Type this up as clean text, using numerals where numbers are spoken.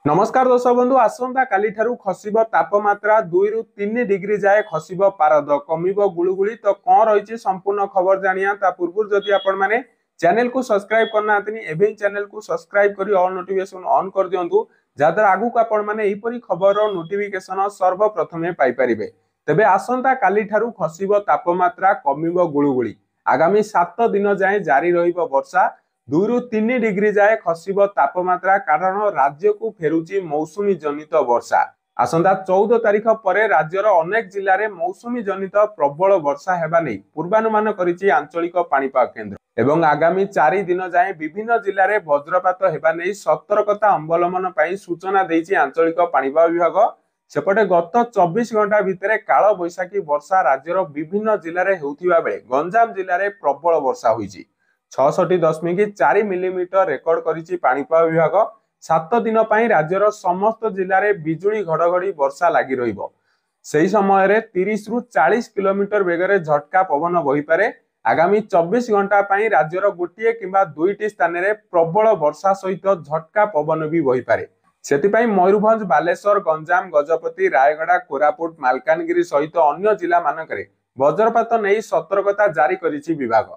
नमस्कार दर्शक बंधु आसंता काली ठारू खसिबो तापमात्रा 2 रु 3 डिग्री जाए खसिबो पारद कमिबो गुळुगुळी तो कोन रहिछि संपूर्ण खबर जानिया ता पूर्व जदि आपण माने चैनल को सब्सक्राइब करना आतनी एबे चैनल को सब्सक्राइब करी ऑल नोटिफिकेशन ऑन कर दियंतु जादर आगु को आपण माने एपरी खबर रो नोटिफिकेशन सर्वप्रथमे पाई परिबे। तबे आसंता काली ठारू खसिबो तापमात्रा कमिबो गुळुगुळी आगामी 7 दिन जाए जारी रहिबो वर्षा 2 रु 3 डिग्री जाए खसिबो तापमात्रा कारण राज्य को फेरुची मौसुमी जनित वर्षा। आसंता 14 तारिख पर राज्यर अनेक जिल्ला रे मौसुमी जनित प्रबल वर्षा हेबा नै पूर्वानुमान करिछि आंचलिक पाणीपाग केन्द्र एवं आगामी 4 दिन जाए विभिन्न जिल्ला रे वज्रपात हेबा नै सतर्कता अवलंबन पई सूचना दैछि आंचलिक पाणीपाग विभाग। सेपटे गत 24 घंटा भितरे काल बैशाखी वर्षा राज्यर विभिन्न जिल्ला रे हेउथिबा बेले गंजाम जिल्ला रे प्रबल वर्षा होईछि 66.4 मिलीमीटर रेकर्ड करिछि पाणीपाग विभाग। 7 दिन पई राज्यर समस्त जिल्ला रे बिजुली घड़घड़ी वर्षा लागि रहिबो। सेही समय रे 30 रु 40 किलोमीटर वेगरे झटका पवन बही पारे। आगामी 24 घंटा पई राज्यर गोटिए किंबा दुईटी स्थान रे प्रबल वर्षा सहित झटका पवन भी बही पारे। सेति पई मयूरभंज बालेश्वर गंजाम गजपति रायगड़ा कोरापुट मालकानगिरी सहित अन्य जिला मानकरे वज्रपात नै सतर्कता जारी करिछि विभाग।